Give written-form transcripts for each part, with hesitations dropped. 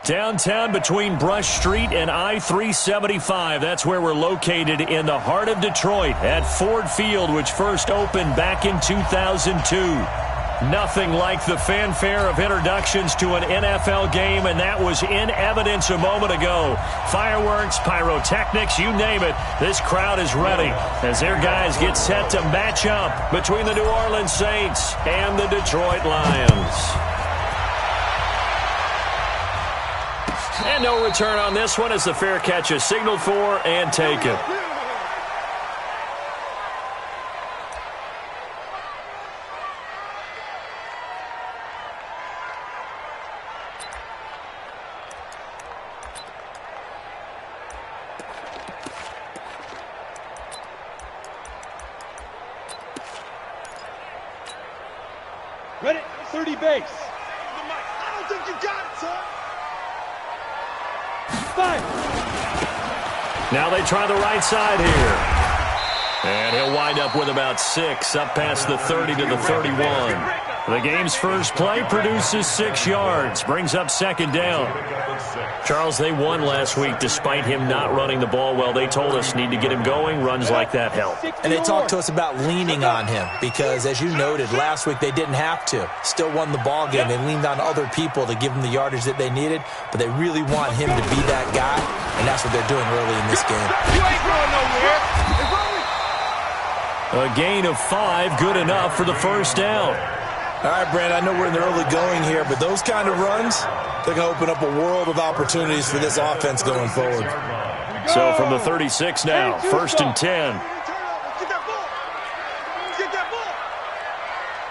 Downtown between Brush Street and I-375. That's where we're located in the heart of Detroit at Ford Field, which first opened back in 2002. Nothing like the fanfare of introductions to an NFL game, and that was in evidence a moment ago. Fireworks, pyrotechnics, you name it. This crowd is ready as their guys get set to match up between the New Orleans Saints and the Detroit Lions. And no return on this one as the fair catch is signaled for and taken. Ready, 30 base. I don't think you got it, son. Now they try the right side here. And he'll wind up with about 6, up past the 30 to the 31. The game's first play produces 6 yards, brings up second down. Charles, they won last week despite him not running the ball well. They told us need to get him going. Runs like that help. And they talked to us about leaning on him because, as you noted, last week they didn't have to. Still won the ball game. They leaned on other people to give them the yardage that they needed, but they really want him to be that guy, and that's what they're doing early in this game. You ain't going nowhere. A gain of 5, good enough for the first down. All right, Brandon, I know we're in the early going here, but those kind of runs, they're going to open up a world of opportunities for this offense going forward. So from the 36 now, first and 10. Get that ball.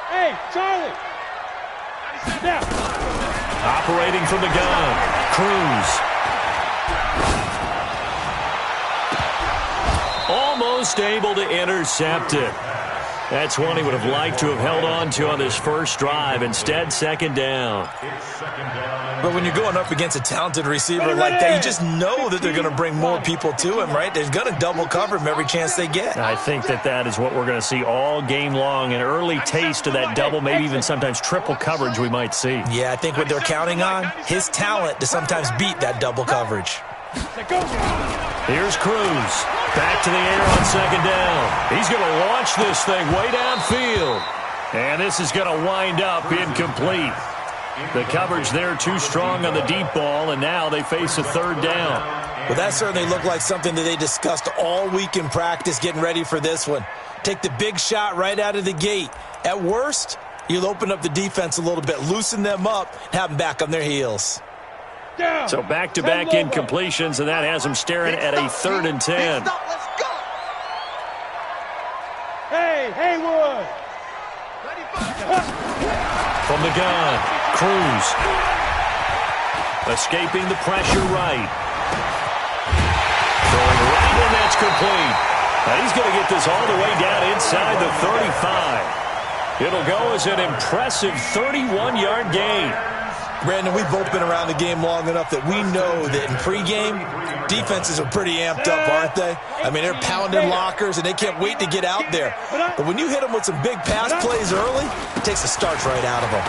Hey, Charlie. Now. Operating from the gun, Cruz. Almost able to intercept it. That's one he would have liked to have held on to on this first drive. Instead, second down. But when you're going up against a talented receiver like that, you just know that they're going to bring more people to him, right? They're going to double cover him every chance they get. I think that is what we're going to see all game long. An eearly taste of that double, maybe even sometimes triple coverage we might see. Yeah, I think what they're counting on, his talent to sometimes beat that double coverage. Here's Cruz. Back to the air on second down. He's going to launch this thing way downfield. And this is going to wind up incomplete. The coverage there too strong on the deep ball, and now they face a third down. Well, that certainly looked like something that they discussed all week in practice getting ready for this one. Take the big shot right out of the gate. At worst, you'll open up the defense a little bit, loosen them up, have them back on their heels. So back-to-back incompletions, and that has them staring at a 3rd and 10. Let's go. Hey, Haywood. From the gun, Cruz. Escaping the pressure right. Throwing right, and that's complete. Now he's going to get this all the way down inside the 35. It'll go as an impressive 31-yard gain. Brandon, we've both been around the game long enough that we know that in pregame, defenses are pretty amped up, aren't they? I mean, they're pounding lockers, and they can't wait to get out there. But when you hit them with some big pass plays early, it takes the starch right out of them.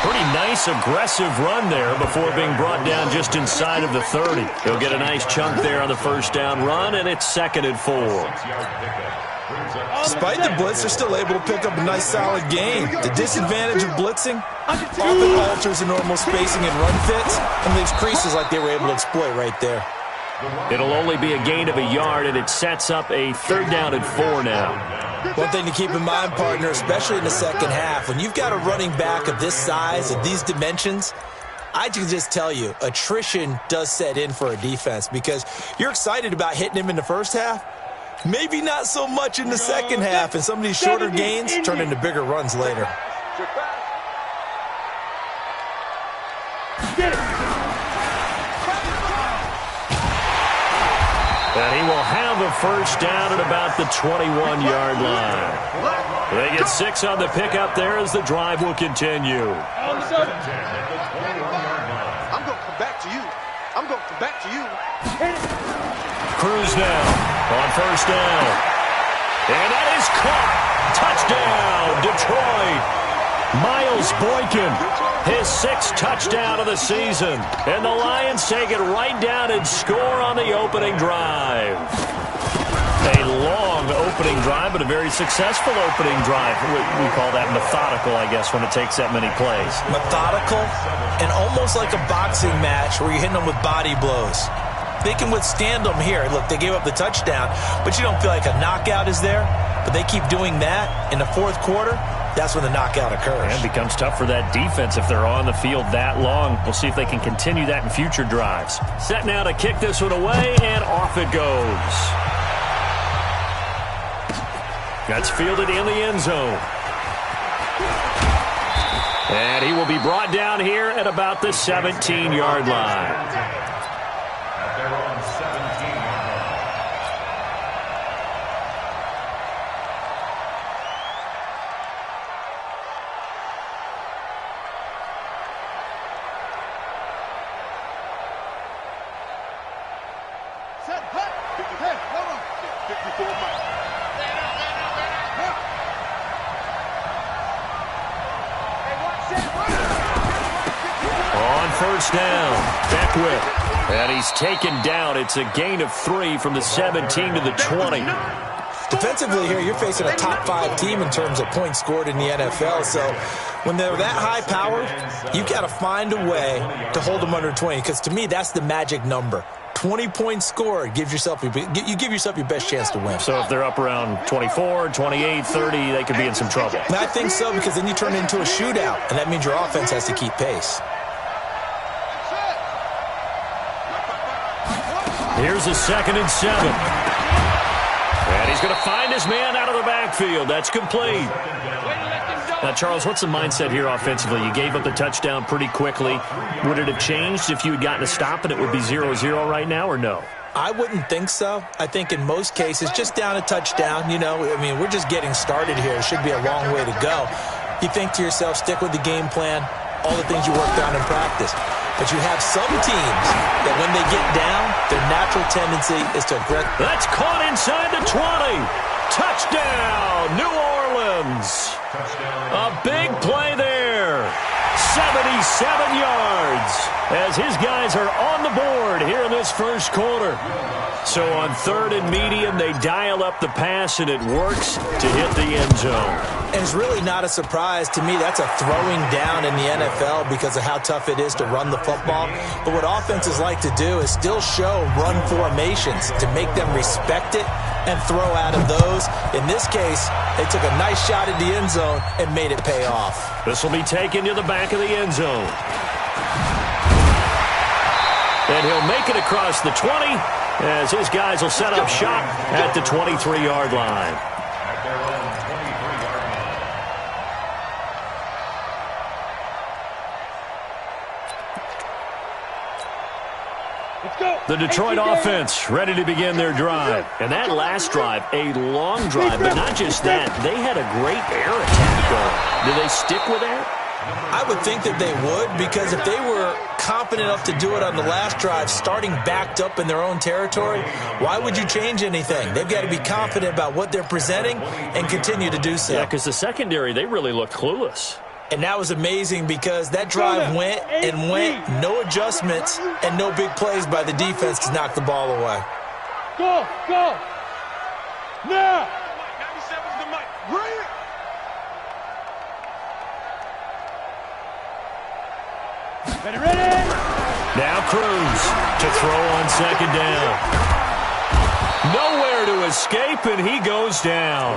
Pretty nice, aggressive run there before being brought down just inside of the 30. He'll get a nice chunk there on the first down run, and it's 2nd and 4. Despite the blitz, they're still able to pick up a nice, solid gain. The disadvantage of blitzing often alters the normal spacing and run fits and leaves creases like they were able to exploit right there. It'll only be a gain of a yard, and it sets up a 3rd down and 4 now. One thing to keep in mind, partner, especially in the second half, when you've got a running back of this size, of these dimensions, I can just tell you, attrition does set in for a defense because you're excited about hitting him in the first half. Maybe not so much in the second half, and some of these shorter gains turn into bigger runs later. And he will have a first down at about the 21-yard line. They get 6 on the pickup there as the drive will continue. I'm going to come back to you. I'm going to come back to you. Cruz now on first down. And that is caught. Touchdown, Detroit. Miles Boykin, his 6th touchdown of the season. And the Lions take it right down and score on the opening drive. A long opening drive, but a very successful opening drive. We call that methodical, I guess, when it takes that many plays. Methodical and almost like a boxing match where you're hitting them with body blows. They can withstand them here. Look, they gave up the touchdown, but you don't feel like a knockout is there. But they keep doing that in the fourth quarter. That's when the knockout occurs. And it becomes tough for that defense if they're on the field that long. We'll see if they can continue that in future drives. Set now to kick this one away, and off it goes. That's fielded in the end zone. And he will be brought down here at about the 17-yard line. First down, Beckwith. And he's taken down. It's a gain of 3 from the 17 to the 20. Defensively here, you're facing a top 5 team in terms of points scored in the NFL. So when they're that high powered, you got to find a way to hold them under 20. Because to me, that's the magic number. 20 points scored, you give yourself your best chance to win. So if they're up around 24, 28, 30, they could be in some trouble. And I think so, because then you turn it into a shootout, and that means your offense has to keep pace. Here's a 2nd and 7. And he's going to find his man out of the backfield. That's complete. Now, Charles, what's the mindset here offensively? You gave up the touchdown pretty quickly. Would it have changed if you had gotten a stop and it would be 0-0 right now, or no? I wouldn't think so. I think in most cases, just down a touchdown, we're just getting started here. It should be a long way to go. You think to yourself, stick with the game plan, all the things you worked on in practice. But you have some teams that when they get down, their natural tendency is to aggress. That's caught inside the 20. Touchdown, New Orleans. A big play there. 77 yards as his guys are on the board here in this first quarter. So on 3rd and medium, they dial up the pass, and it works to hit the end zone. And it's really not a surprise to me. That's a throwing down in the NFL because of how tough it is to run the football. But what offenses like to do is still show run formations to make them respect it and throw out of those. In this case, they took a nice shot at the end zone and made it pay off. This will be taken to the back of the end zone. And he'll make it across the 20 as his guys will set up shop at the 23-yard line. The Detroit offense ready to begin their drive. And that last drive, a long drive, but not just that. They had a great air attack going. Do they stick with that? I would think that they would, because if they were confident enough to do it on the last drive, starting backed up in their own territory, why would you change anything? They've got to be confident about what they're presenting and continue to do so. Yeah, because the secondary, they really looked clueless. And that was amazing because that drive went and went, no adjustments and no big plays by the defense to knock the ball away. Go, go. Now. 97's the mic. Bring it. Ready? Now Cruz to throw on 2nd down. Nowhere to escape, and he goes down.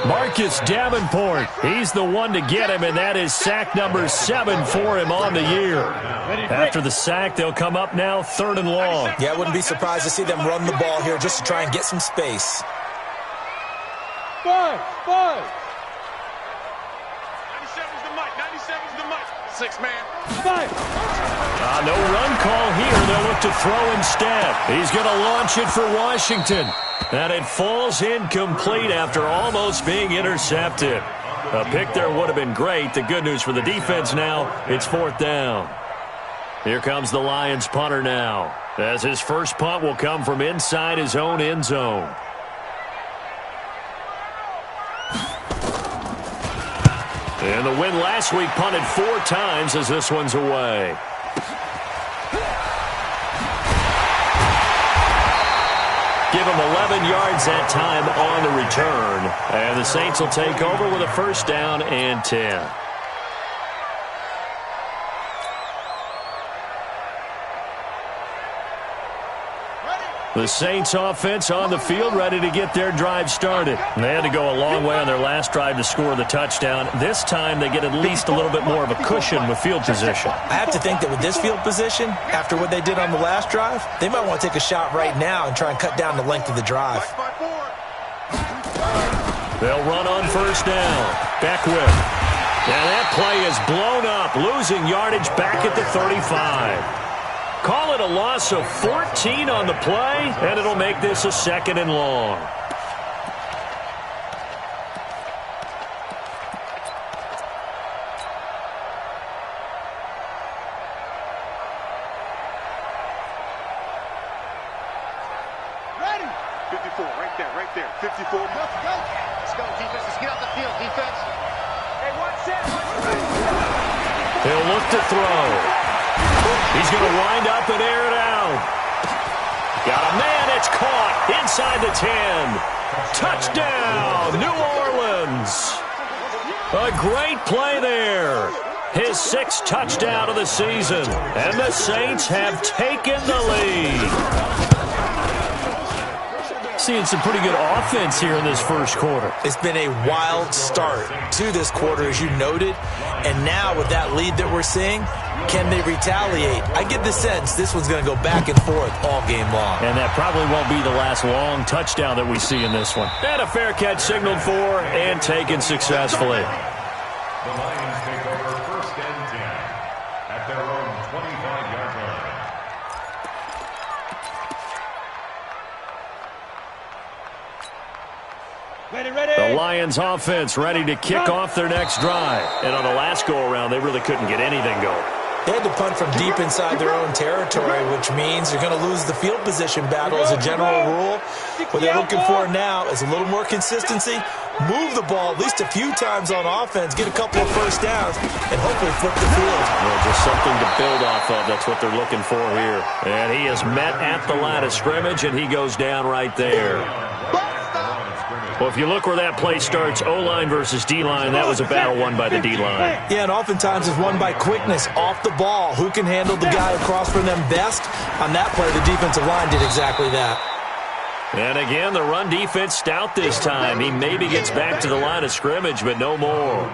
Marcus Davenport, he's the one to get him, and that is sack number 7 for him on the year. After the sack, they'll come up now 3rd and long. Yeah, I wouldn't be surprised to see them run the ball here just to try and get some space. 5. 97's the mic. 6 man. 5. No run call here. They'll look to throw instead. He's going to launch it for Washington. And it falls incomplete after almost being intercepted. A pick there would have been great. The good news for the defense now, it's 4th down. Here comes the Lions punter now, as his first punt will come from inside his own end zone. And the win last week punted 4 times as this one's away. Give him 11 yards that time on the return. And the Saints will take over with a first down and 10. The Saints offense on the field, ready to get their drive started. They had to go a long way on their last drive to score the touchdown. This time they get at least a little bit more of a cushion with field position. I have to think that with this field position, after what they did on the last drive, they might want to take a shot right now and try and cut down the length of the drive. They'll run on first down. Beckwith. And that play is blown up, losing yardage back at the 35. Call it a loss of 14 on the play, and it'll make this a second and long. Ready? 54, right there. 54. Let's go. Let's go, defense. Let's get out the field, defense. Hey, watch that. He'll look to throw. He's going to wind up and air it out. Got a man. It's caught inside the 10. Touchdown, New Orleans. A great play there. His 6th touchdown of the season. And the Saints have taken the lead. Seeing some pretty good offense here in this first quarter. It's been a wild start to this quarter, as you noted. And now with that lead that we're seeing, can they retaliate? I get the sense this one's going to go back and forth all game long. And that probably won't be the last long touchdown that we see in this one. And a fair catch signaled for and taken successfully. The Lions take over first and 10 at their own 25-yard line. The Lions offense ready to kick off their next drive. And on the last go-around, they really couldn't get anything going. They had to punt from deep inside their own territory, which means you're going to lose the field position battle as a general rule. What they're looking for now is a little more consistency, move the ball at least a few times on offense, get a couple of first downs, and hopefully flip the field. Well, just something to build off of. That's what they're looking for here. And he is met at the line of scrimmage, and he goes down right there. Well, if you look where that play starts, O-line versus D-line, that was a battle won by the D-line. Yeah, and oftentimes it's won by quickness off the ball. Who can handle the guy across from them best? On that play, the defensive line did exactly that. And again, the run defense stout this time. He maybe gets back to the line of scrimmage, but no more.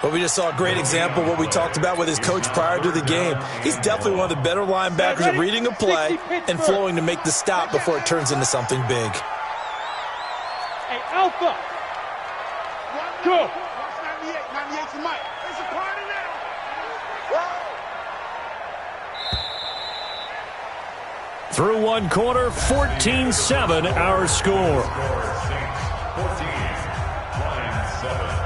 But we just saw a great example of what we talked about with his coach prior to the game. He's definitely one of the better linebackers at reading a play and flowing to make the stop before it turns into something big. Hey, Alpha. Go. 98 to Mike. It's a party now. Through one quarter, 14-7 our score. 14, Lions 7.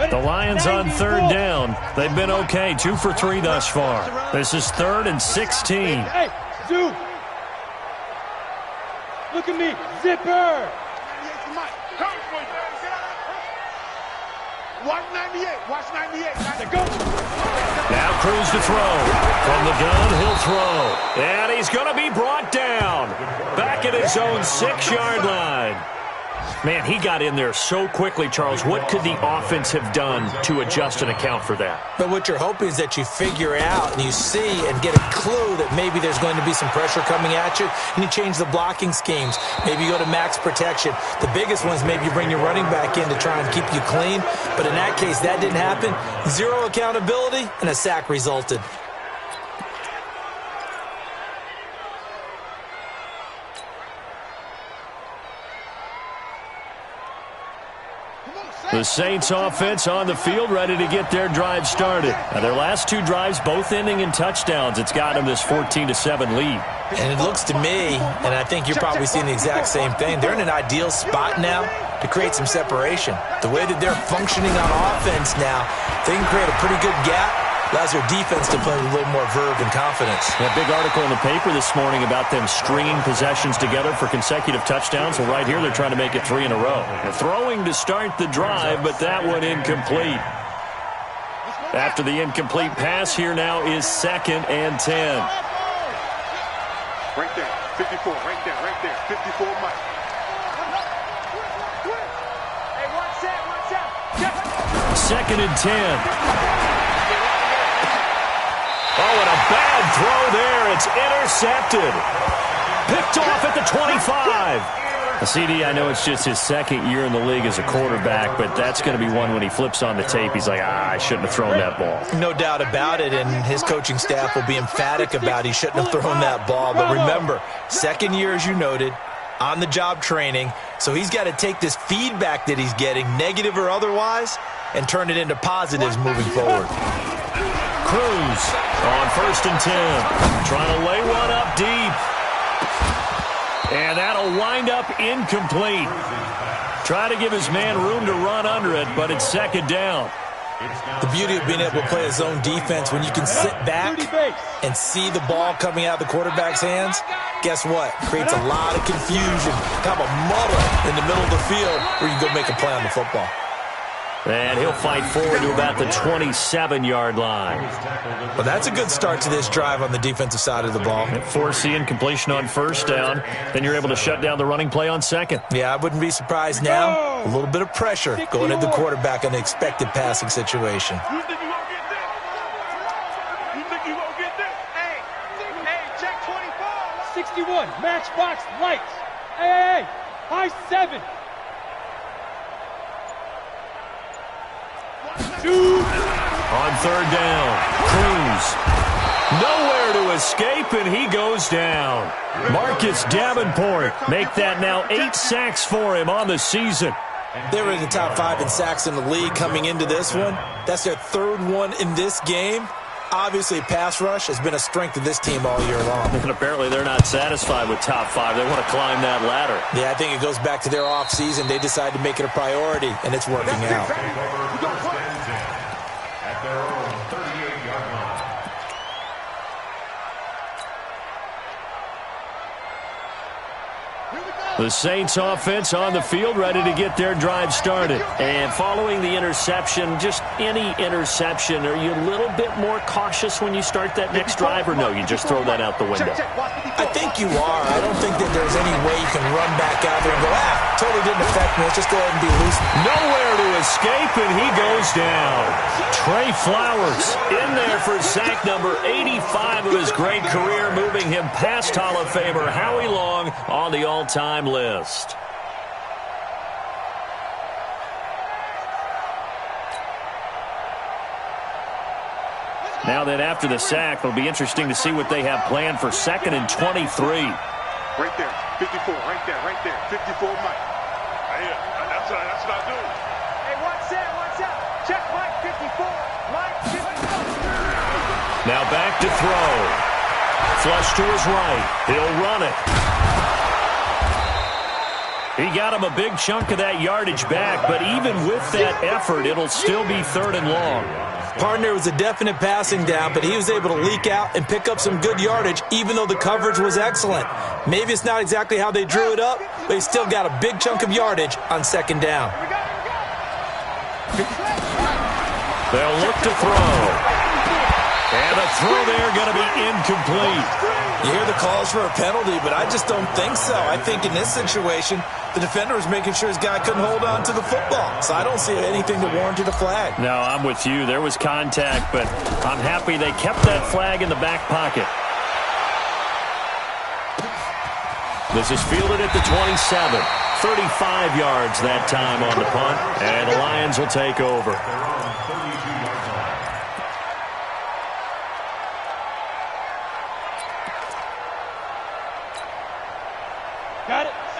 The Lions on third down. They've been okay, 2 for 3 thus far. This is 3rd and 16. Hey, Zoo. Look at me, Zipper. 198. Watch 98. Go. Now Cruz to throw. From the gun, he'll throw. And he's going to be brought down. Back at his own 6-yard line. Man, he got in there so quickly, Charles. What could the offense have done to adjust and account for that? But what you're hoping is that you figure out and you see and get a clue that maybe there's going to be some pressure coming at you, and you change the blocking schemes. Maybe you go to max protection. The biggest one is maybe you bring your running back in to try and keep you clean. But in that case, that didn't happen. 0 accountability, and a sack resulted. The Saints offense on the field ready to get their drive started. Now, their last 2 drives both ending in touchdowns. It's got them this 14-7 lead. And it looks to me, and I think you're probably seeing the exact same thing, they're in an ideal spot now to create some separation. The way that they're functioning on offense now, they can create a pretty good gap allows their defense to play with a little more verve and confidence. A big article in the paper this morning about them stringing possessions together for consecutive touchdowns. Well, right here they're trying to make it 3 in a row. Throwing to start the drive, but that one incomplete. After the incomplete pass, here now is 2nd and 10. Right there, 54, right there, 54 Mike. Hey, watch out. 2nd and 10. Oh, and a bad throw there. It's intercepted. Picked off at the 25. CD, I know it's just his 2nd year in the league as a quarterback, but that's going to be one when he flips on the tape. He's like, I shouldn't have thrown that ball. No doubt about it, and his coaching staff will be emphatic about he shouldn't have thrown that ball. But remember, 2nd year, as you noted, on-the-job training, so he's got to take this feedback that he's getting, negative or otherwise, and turn it into positives moving forward. Cruz on 1st and 10. Trying to lay one up deep. And that'll wind up incomplete. Try to give his man room to run under it, but it's 2nd down. The beauty of being able to play a zone defense when you can sit back and see the ball coming out of the quarterback's hands, guess what? Creates a lot of confusion, kind of a muddle in the middle of the field where you can go make a play on the football. And he'll fight forward to about the 27-yard line. Well, that's a good start to this drive on the defensive side of the ball. Forcing incompletion on 1st down. Then you're able to shut down the running play on 2nd. Yeah, I wouldn't be surprised now. A little bit of pressure going at the quarterback in an expected passing situation. You think you won't get this? You think you won't get this? Hey, check 24. 61, matchbox lights. Hey, high 7. On 3rd down, Cruz. Nowhere to escape, and he goes down. Marcus Davenport make that now 8 sacks for him on the season. They were in the top 5 in sacks in the league coming into this one. That's their 3rd one in this game. Obviously, pass rush has been a strength of this team all year long. And apparently they're not satisfied with top 5. They want to climb that ladder. Yeah, I think it goes back to their offseason. They decided to make it a priority, and it's working out. At their own 38-yard line. The Saints offense on the field, ready to get their drive started. And following the interception, just any interception, are you a little bit more cautious when you start that next drive, or no, you just throw that out the window? I think you are. I don't think that there's any way you can run back out there and go, totally didn't affect me. Let's just go ahead and be loose. Nowhere to escape, and he goes down. Trey Flowers in there for sack number 85 of his great career, moving him past Hall of Famer Howie Long on the all-time list. Now then, after the sack, it'll be interesting to see what they have planned for 2nd and 23. Right there, 54, right there, 54 Mike. Hey, that's what I do. Hey, watch out. Check Mike, 54. Mike, 54. Now back to throw. Flush to his right. He'll run it. He got him a big chunk of that yardage back, but even with that effort, it'll still be 3rd and long. Partner was a definite passing down, but he was able to leak out and pick up some good yardage, even though the coverage was excellent. Maybe it's not exactly how they drew it up, but he still got a big chunk of yardage on 2nd down. They'll look to throw. And the throw there going to be incomplete. You hear the calls for a penalty, but I just don't think so. I think in this situation, the defender was making sure his guy couldn't hold on to the football. So I don't see anything that warranted a flag. No, I'm with you. There was contact, but I'm happy they kept that flag in the back pocket. This is fielded at the 27. 35 yards that time on the punt, and the Lions will take over.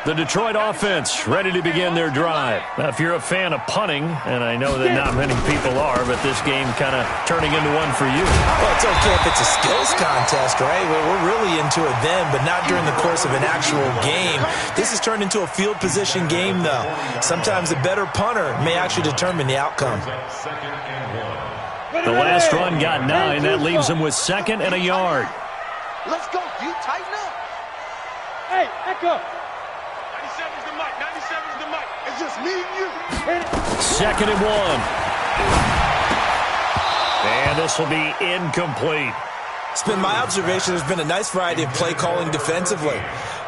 The Detroit offense ready to begin their drive. Now, if you're a fan of punting, and I know that not many people are, but this game kind of turning into one for you. Well, it's okay if it's a skills contest, right? We're really into it then, but not during the course of an actual game. This has turned into a field position game, though. Sometimes the better punter may actually determine the outcome. The last run got 9. That leaves him with 2nd and a yard. Let's go, D. Tighten up. Hey, echo. 97's the mic. 97's the mic. It's just me and you. 2nd and 1. And this will be incomplete. It's been my observation there's been a nice variety of play calling defensively.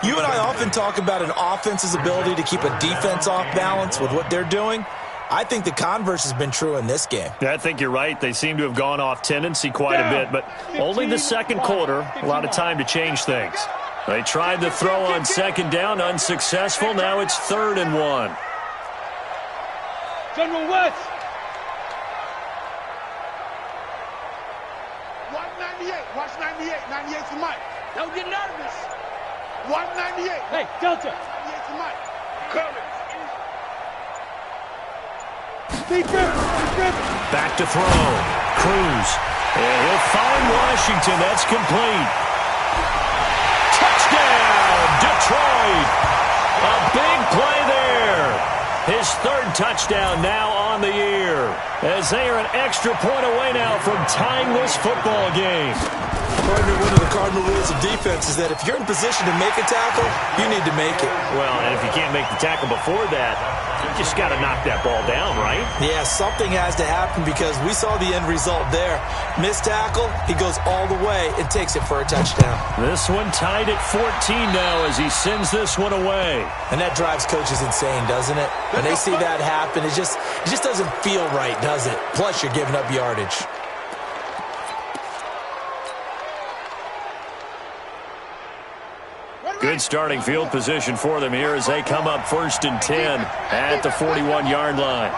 You and I often talk about an offense's ability to keep a defense off balance with what they're doing. I think the converse has been true in this game. I think you're right. They seem to have gone off tendency quite a bit, but only the second quarter. A lot of time to change things. They tried to throw on 2nd down, unsuccessful. Now it's 3rd and 1. General West. 198. Watch 98. 98's the mic. Don't get nervous. 198. Hey, Delta. 98's the mic. Coming. Back to throw. Cruz. And he'll find Washington. That's complete. Touchdown, Detroit. A big play there. His 3rd touchdown now on the year. As they are an extra point away now from tying this football game. Partner, one of the cardinal rules of defense is that if you're in position to make a tackle, you need to make it. Well, and if you can't make the tackle before that, you just got to knock that ball down, right? Yeah, something has to happen because we saw the end result there. Missed tackle, he goes all the way and takes it for a touchdown. This one tied at 14 now as he sends this one away. And that drives coaches insane, doesn't it? When they see that happen, it just doesn't feel right, does it? Plus, you're giving up yardage. Good starting field position for them here as they come up 1st and 10 at the 41-yard line.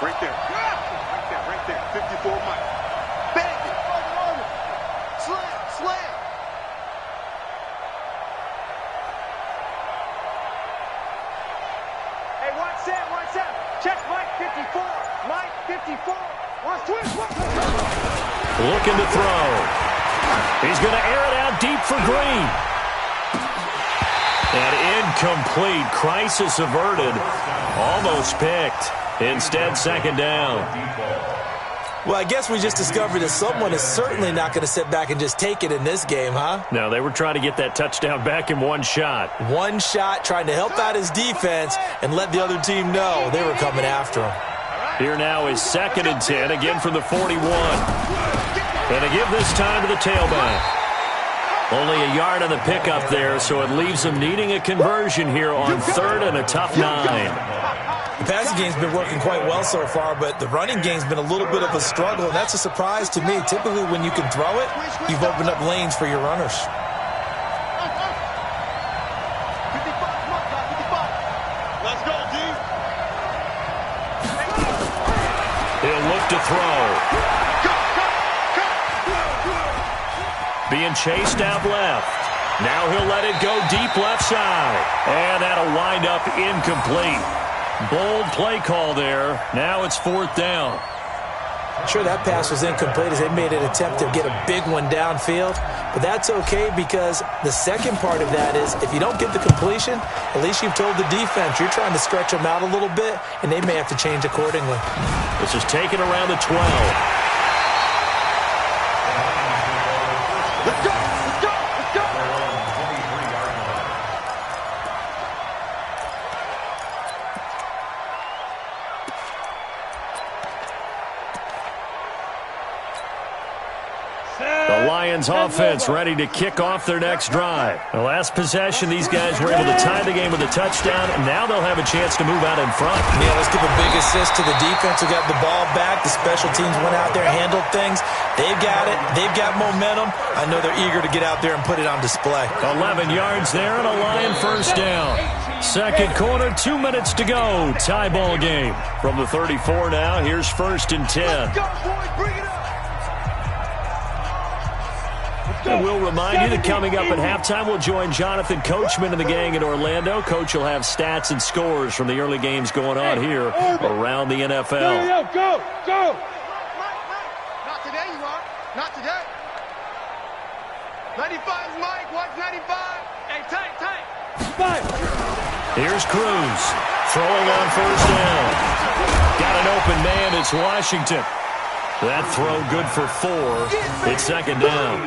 Right there. Right there. 54 mic. Bang it. Slam. Hey, watch that. Check Mike 54. Mike 54. Watch twist. Looking to throw. He's going to air it out deep for Green. And incomplete. Crisis averted. Almost picked. Instead, 2nd down. Well, I guess we just discovered that someone is certainly not going to sit back and just take it in this game, huh? No, they were trying to get that touchdown back in one shot. One shot, trying to help out his defense and let the other team know they were coming after him. Here now is 2nd and 10, again from the 41. And a give this time to the tailback. Only a yard on the pickup there, so it leaves them needing a conversion here on 3rd and a tough 9. The passing game's been working quite well so far, but the running game's been a little bit of a struggle, and that's a surprise to me. Typically, when you can throw it, you've opened up lanes for your runners. 55, let's go, D. He'll look to throw. Being chased out left. Now he'll let it go deep left side. And that'll wind up incomplete. Bold play call there. Now it's 4th down. Sure, that pass was incomplete as they made an attempt to get a big one downfield. But that's okay because the second part of that is if you don't get the completion, at least you've told the defense you're trying to stretch them out a little bit, and they may have to change accordingly. This is taken around the 12. Let's go. The Lions offense ready to kick off their next drive. The last possession, these guys were able to tie the game with a touchdown, and now they'll have a chance to move out in front. Yeah, let's give a big assist to the defense who got the ball back. The special teams went out there, handled things. They've got it. They've got momentum. I know they're eager to get out there and put it on display. 11 yards there and a Lion 1st down. Second quarter, 2 minutes to go. Tie ball game. From the 34 now, here's 1st and 10. Go, boys, bring it up. And we'll remind you that coming up at halftime, we'll join Jonathan Coachman and the gang in Orlando. Coach will have stats and scores from the early games going on here around the NFL. Go! Not today, you are. Not today. 95's Mike. Watch 95. Hey, tight. 5. Here's Cruz throwing on first down. Got an open man. It's Washington. That throw good for 4. It's second down.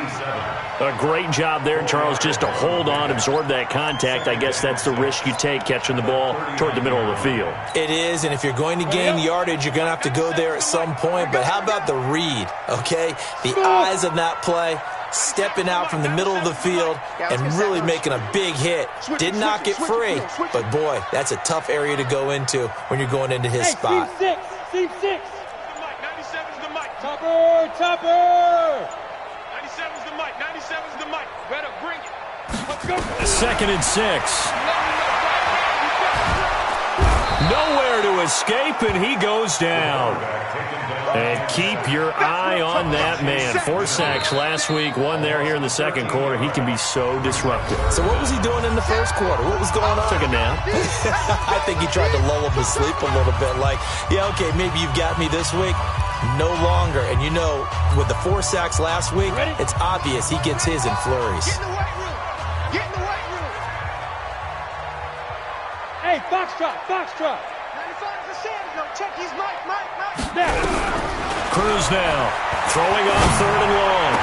A great job there, Charles, just to hold on, absorb that contact. I guess that's the risk you take catching the ball toward the middle of the field. It is, and if you're going to gain yardage, you're going to have to go there at some point. But how about the read, okay? The eyes of that play, stepping out from the middle of the field and really making a big hit. Didn't knock it free, but, boy, that's a tough area to go into when you're going into his spot. Team 6. Topper! 97's the mic. 97's the mic. Better bring it. Let's go. Second and 6. Nowhere to escape, and he goes down. And keep your eye on that man. 4 sacks last week, 1 there here in the second quarter. He can be so disruptive. So what was he doing in the first quarter? What was going on? Took a nap. I think he tried to lull him to sleep a little bit. Like, yeah, okay, maybe you've got me this week. No longer. And you know, with the 4 sacks last week, it's obvious he gets his in flurries. Get in the weight room. Get in the weight room. Hey, Foxtrot. 95's the Sanders. No, check his mic. Now. Cruz now throwing on third and long.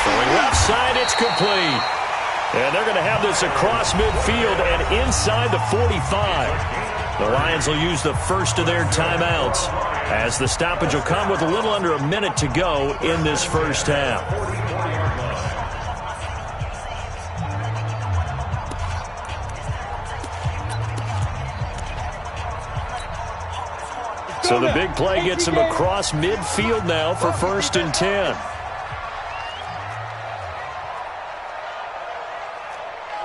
Throwing left side, it's complete. And they're going to have this across midfield and inside the 45. The Lions will use the first of their timeouts as the stoppage will come with a little under a minute to go in this first half. So the big play gets him across midfield now for first and 10.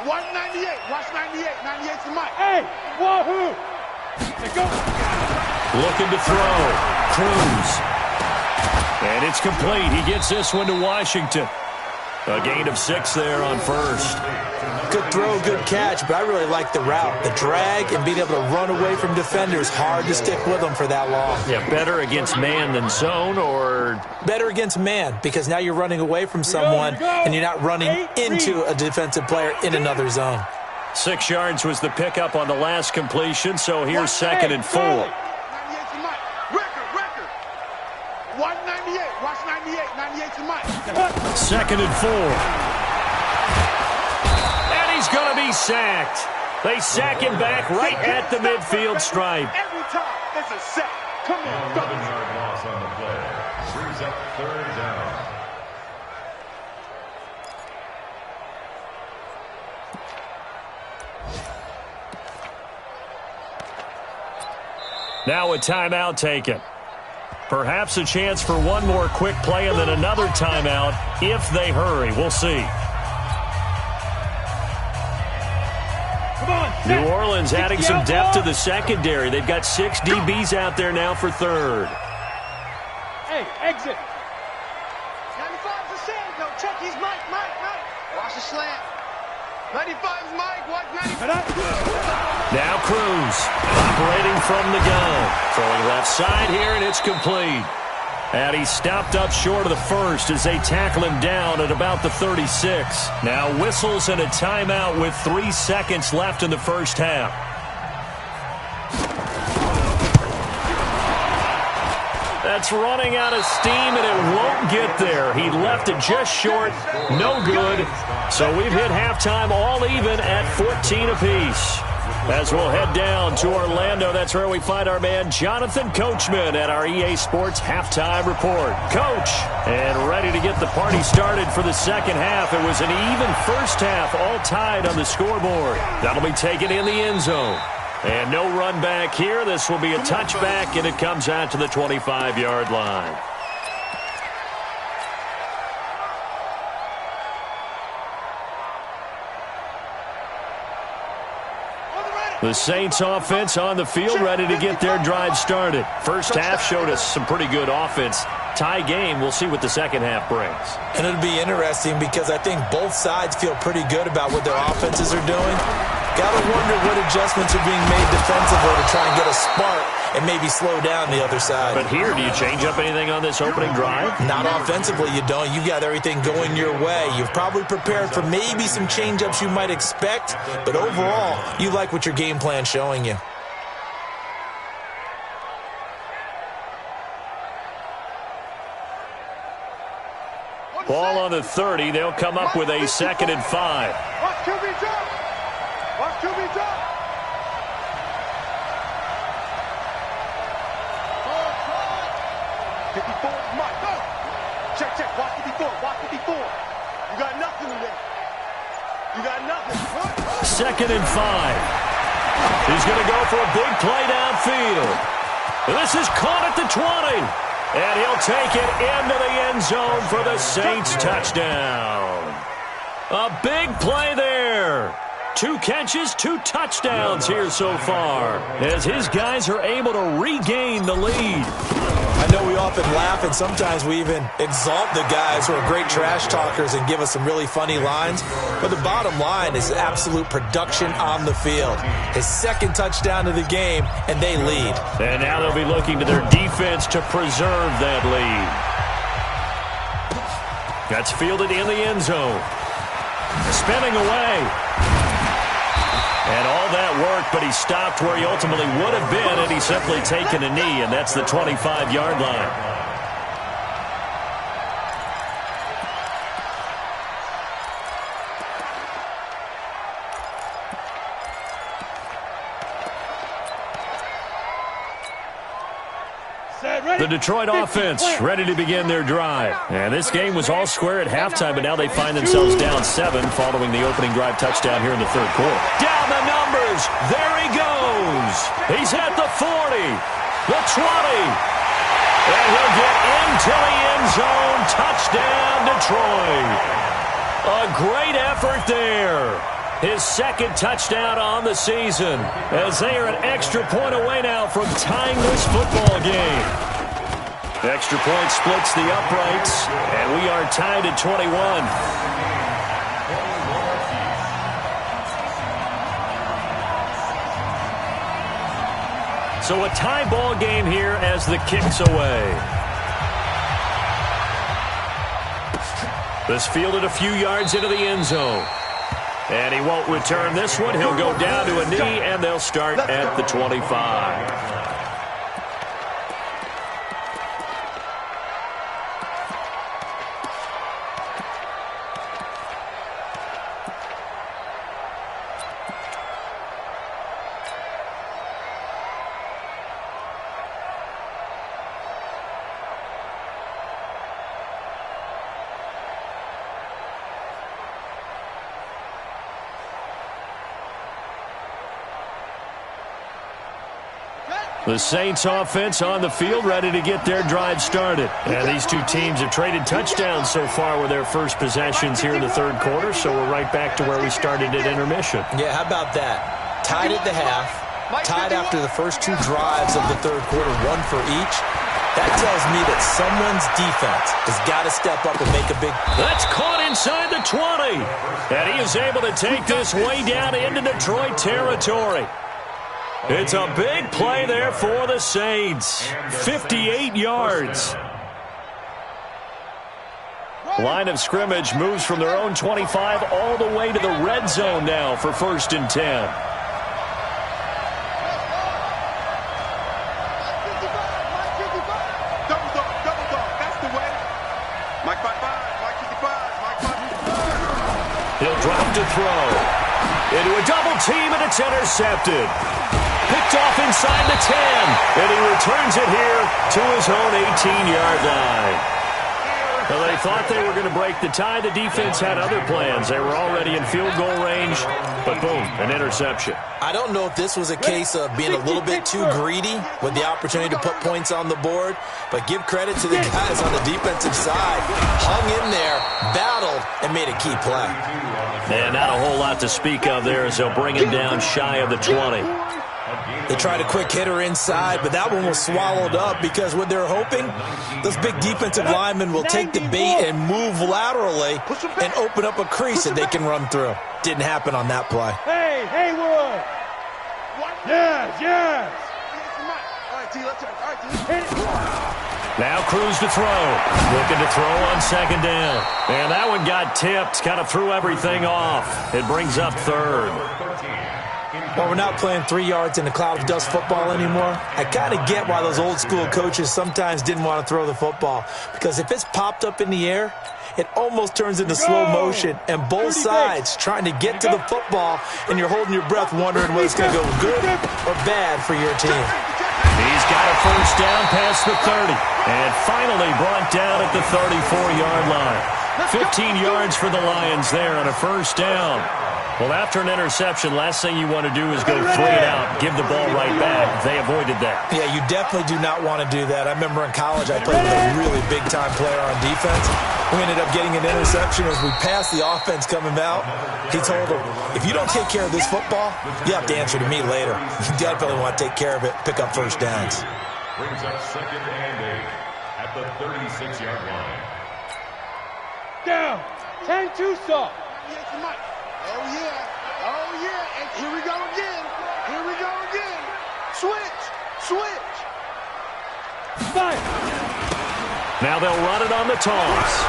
Watch 98. Watch 98. 98's the mic. Hey, wahoo! Go. Looking to throw. Cruz. And it's complete. He gets this one to Washington. A gain of 6 there on first. Good throw, good catch, but I really like the route. The drag and being able to run away from defenders, hard to stick with them for that long. Yeah, better against man than zone, or? Better against man, because now you're running away from someone and you're not running into a defensive player in another zone. 6 yards was the pickup on the last completion, so here's second and 4. 98's the mic. Record. Watch 98. Watch 98. 98's the mic. Second and 4. He's going to be sacked. They sack him back right at the midfield stripe. Every time it's a sack. Come on, go. 11-yard loss on the play. Brings up third down. Now a timeout taken. Perhaps a chance for one more quick play and then another timeout if they hurry. We'll see. New Orleans adding some depth to the secondary. They've got 6 DBs out there now for third. Hey, exit. 95's the Sanders. No, check his mic. Watch the slant. 95's mic. Watch 95. Now Cruz operating from the gun. Throwing left side here, and it's complete. And he stopped up short of the first as they tackle him down at about the 36. Now whistles and a timeout with 3 seconds left in the first half. That's running out of steam, and it won't get there. He left it just short. No good. So we've hit halftime all even at 14 apiece. As we'll head down to Orlando, that's where we find our man Jonathan Coachman at our EA Sports Halftime Report. Coach, and ready to get the party started for the second half. It was an even first half, all tied on the scoreboard. That'll be taken in the end zone. And no run back here. This will be a touchback, and it comes out to the 25-yard line. The Saints offense on the field, ready to get their drive started. First half showed us some pretty good offense. Tie game, we'll see what the second half brings. And it'll be interesting because I think both sides feel pretty good about what their offenses are doing. Got to wonder what adjustments are being made defensively to try and get a spark and maybe slow down the other side. But here, do you change up anything on this opening drive? Not offensively, you don't. You've got everything going your way. You've probably prepared for maybe some change-ups you might expect, but overall, you like what your game plan's showing you. Ball on the 30. They'll come up with a 2nd and 5. Watch QB jump. Watch QB jump. Mike, go. Check, check. Watch 54. Watch 54. You got nothing in there. You got nothing. 2nd and 5. He's going to go for a big play downfield. This is caught at the 20. And he'll take it into the end zone for the Saints touchdown. A big play there. 2 catches, 2 touchdowns here so far, as his guys are able to regain the lead. I know we often laugh, and sometimes we even exalt the guys who are great trash talkers and give us some really funny lines. But the bottom line is absolute production on the field. His 2nd touchdown of the game, and they lead. And now they'll be looking to their defense to preserve that lead. That's fielded in the end zone. Spinning away. And all that worked, but he stopped where he ultimately would have been, and he's simply taken a knee, and that's the 25-yard line. The Detroit offense ready to begin their drive. And this game was all square at halftime, but now they find themselves down 7 following the opening drive touchdown here in the 3rd quarter. Down the numbers. There he goes. He's at the 40, the 20. And he'll get into the end zone. Touchdown, Detroit. A great effort there. His 2nd touchdown on the season, as they are an extra point away now from tying this football game. Extra point splits the uprights, and we are tied at 21. So a tie ball game here as the kick's away. This fielded a few yards into the end zone. And he won't return this one. He'll go down to a knee, and they'll start at the 25. The Saints offense on the field, ready to get their drive started. And these two teams have traded touchdowns so far with their first possessions here in the 3rd quarter, so we're right back to where we started at intermission. Yeah, how about that? Tied at the half, tied after the first 2 drives of the 3rd quarter, 1 for each. That tells me that someone's defense has got to step up and make a big... That's caught inside the 20. And he is able to take this way down into Detroit territory. It's a big play there for the Saints. 58 yards. Line of scrimmage moves from their own 25 all the way to the red zone now for 1st and 10. Double dog. That's the way. Mike 5-5. Mike 55. Mike 5. He'll drop to throw. Into a double team, and it's intercepted. Picked off inside the 10, and he returns it here to his own 18-yard line. Well, they thought they were going to break the tie. The defense had other plans. They were already in field goal range, but boom, an interception. I don't know if this was a case of being a little bit too greedy with the opportunity to put points on the board, but give credit to the guys on the defensive side. Hung in there, battled, and made a key play. And not a whole lot to speak of there as they'll bring him down shy of the 20. They tried a quick hitter inside, but that one was swallowed up because what they're hoping, those big defensive linemen will take the bait and move laterally and open up a crease that they can run through. Didn't happen on that play. Hey, Haywood! Yes! Now Cruz to throw. Looking to throw on second down. And that one got tipped. Kind of threw everything off. It brings up third. Well, we're not playing 3 yards in a cloud of dust football anymore. I kind of get why those old school coaches sometimes didn't want to throw the football. Because if it's popped up in the air, it almost turns into slow motion. And both sides trying to get to the football, and you're holding your breath wondering whether it's going to go good or bad for your team. He's got a first down past the 30. And finally brought down at the 34-yard line. 15 yards for the Lions there on a first down. Well, after an interception, last thing you want to do is go 3 and out, give the ball right back. They avoided that. Yeah, you definitely do not want to do that. I remember in college I played with a really big-time player on defense. We ended up getting an interception as we passed the offense coming out. He told him, if you don't take care of this football, you have to answer to me later. You definitely want to take care of it, pick up first downs. Brings up 2nd and 8 at the 36-yard line. Down! 10-2 soft. Oh, yeah. And here we go again. Switch. Fire! Now they'll run it on the toss.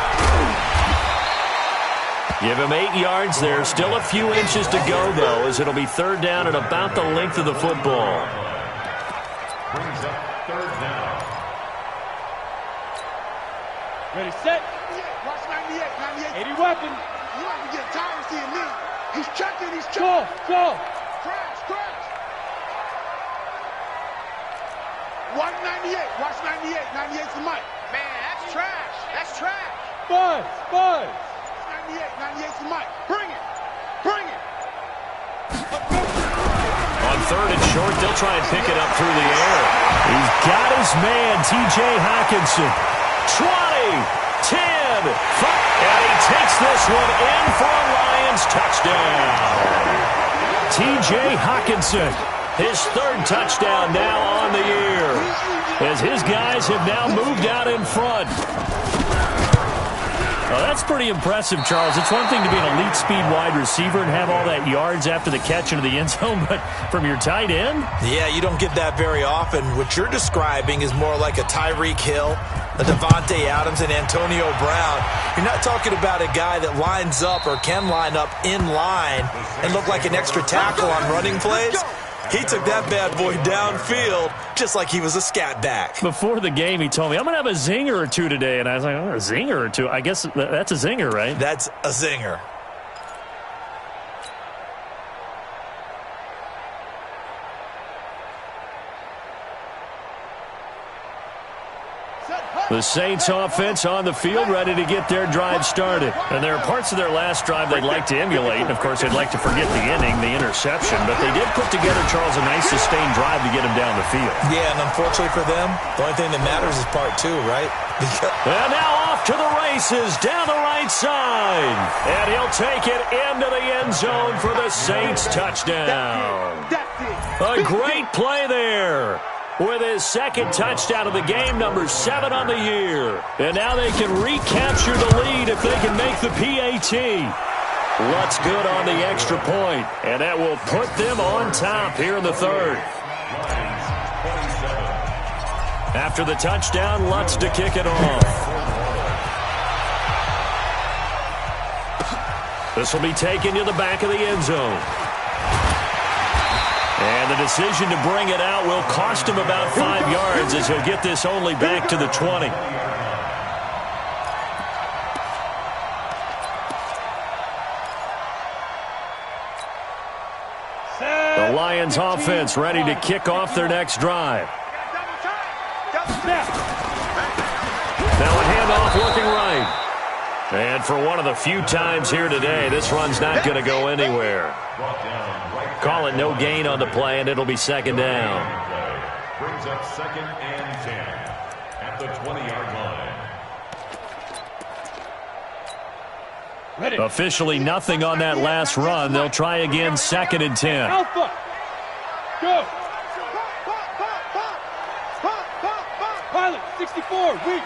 Give him 8 yards there. Still a few inches to go, though, as it'll be third down at about the length of the football. Brings up 3rd down. Ready, set. Watch 98. 80 weapon. You might be getting tired of seeing me. He's checking. Go. Crash. Watch 98. Watch 98. 98's the mic. Man, that's trash. Buzz. 98's the mic. Bring it. On 3rd and short, they'll try and pick it up through the air. He's got his man, T.J. Hockenson. 20, 10, 5, and he takes this one in for a Lions touchdown. T.J. Hockenson, his 3rd touchdown now on the year, as his guys have now moved out in front. Well, that's pretty impressive, Charles. It's one thing to be an elite speed wide receiver and have all that yards after the catch into the end zone, but from your tight end? Yeah, you don't get that very often. What you're describing is more like a Tyreek Hill, a Devontae Adams, and Antonio Brown. You're not talking about a guy that lines up or can line up in line and look like an extra tackle on running plays. He took that bad boy downfield just like he was a scat back. Before the game, he told me, I'm going to have a zinger or two today. And I was like, oh, a zinger or two? I guess that's a zinger, right? That's a zinger. The Saints offense on the field, ready to get their drive started. And there are parts of their last drive they'd like to emulate. And, of course, they'd like to forget the inning, the interception. But they did put together, Charles, a nice sustained drive to get him down the field. Yeah, and unfortunately for them, the only thing that matters is part 2, right? And now off to the races down the right side. And he'll take it into the end zone for the Saints touchdown. A great play there, with his 2nd touchdown of the game, number 7 on the year. And now they can recapture the lead if they can make the PAT. Lutz good on the extra point, and that will put them on top here in the 3rd. After the touchdown, Lutz to kick it off. This will be taken to the back of the end zone. And the decision to bring it out will cost him about 5 yards as he'll get this only back to the 20. The Lions offense ready to kick off their next drive. Now a handoff looking right. And for one of the few times here today, this run's not going to go anywhere. Call it no gain on the play, and it'll be 2nd down. Brings up 2nd and 10 at the 20-yard line. Officially nothing on that last run. They'll try again, 2nd and 10. Alpha. Go. 64, weak.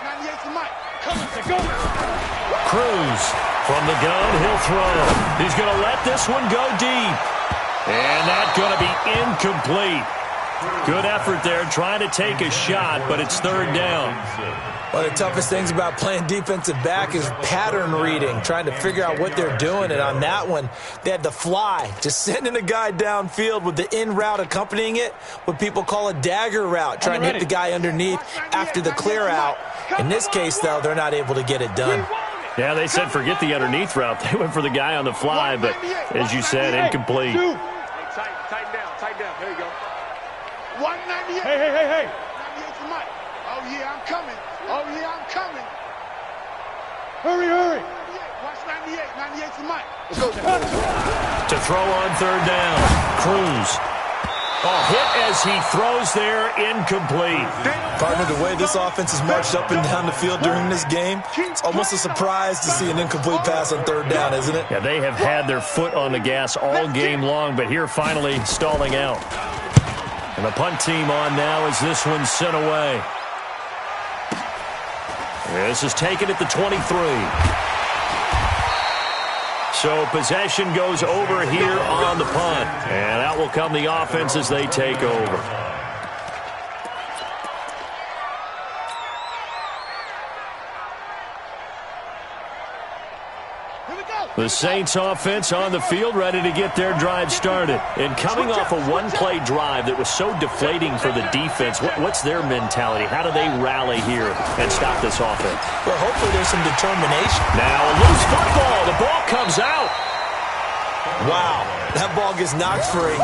98's the mic. Coming to go. Cruz from the gun, he'll throw. He's going to let this one go deep. And that's going to be incomplete. Good effort there, trying to take a shot, but it's third down. One of the toughest things about playing defensive back is pattern reading, trying to figure out what they're doing. And on that one, they had the fly, just sending a guy downfield with the in route accompanying it, what people call a dagger route, trying to hit the guy underneath after the clear out. In this case, though, they're not able to get it done. Yeah, they said forget the underneath route. They went for the guy on the fly, but as you said, incomplete. Tighten down. There you go. 198. Hey. 98's the mic. Oh, yeah, I'm coming. Hurry. Watch 98. 98's the mic. Let's go. To throw on third down, Cruz. Hit as he throws there, incomplete. Partner, the way this offense has marched up and down the field during this game, it's almost a surprise to see an incomplete pass on third down, isn't it? Yeah, they have had their foot on the gas all game long, but here finally stalling out. And the punt team on now as this one's sent away. This is taken at the 23. So possession goes over here on the punt. And out will come the offense as they take over. The Saints offense on the field, ready to get their drive started. And coming off a one-play drive that was so deflating for the defense, what's their mentality? How do they rally here and stop this offense? Well, hopefully there's some determination. Now a loose football. The ball comes out. Wow, that ball gets knocked free,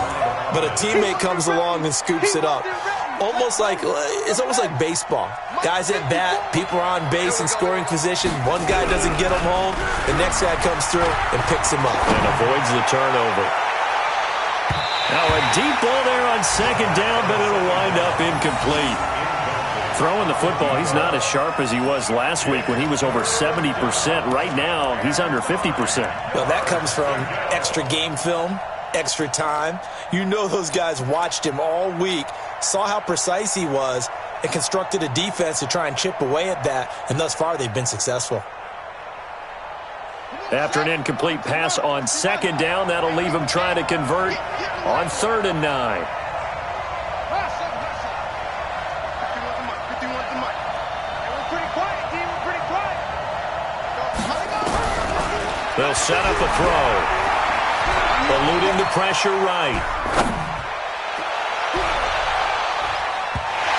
but a teammate comes along and scoops it up. It's almost like baseball. Guys at bat, people are on base in scoring position. One guy doesn't get him home. The next guy comes through and picks him up. And avoids the turnover. Now a deep ball there on second down, but it'll wind up incomplete. Throwing the football, he's not as sharp as he was last week when he was over 70%. Right now, he's under 50%. Well, that comes from extra game film, extra time. You know those guys watched him all week, saw how precise he was, and constructed a defense to try and chip away at that, and thus far they've been successful. After an incomplete pass on second down, that'll leave him trying to convert on 3rd and 9. They'll set up a throw. Eluding the pressure right.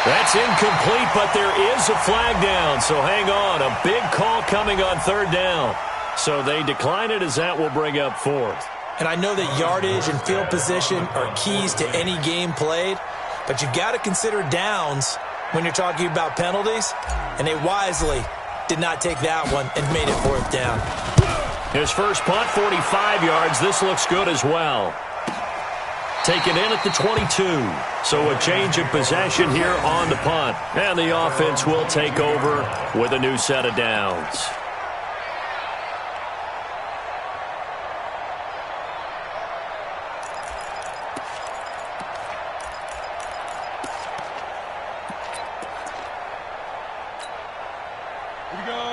That's incomplete, but there is a flag down, so hang on. A big call coming on 3rd down. So they decline it as that will bring up 4th. And I know that yardage and field position are keys to any game played, but you've got to consider downs when you're talking about penalties, and they wisely did not take that one and made it 4th down. His first punt, 45 yards. This looks good as well. Taken in at the 22. So a change of possession here on the punt. And the offense will take over with a new set of downs.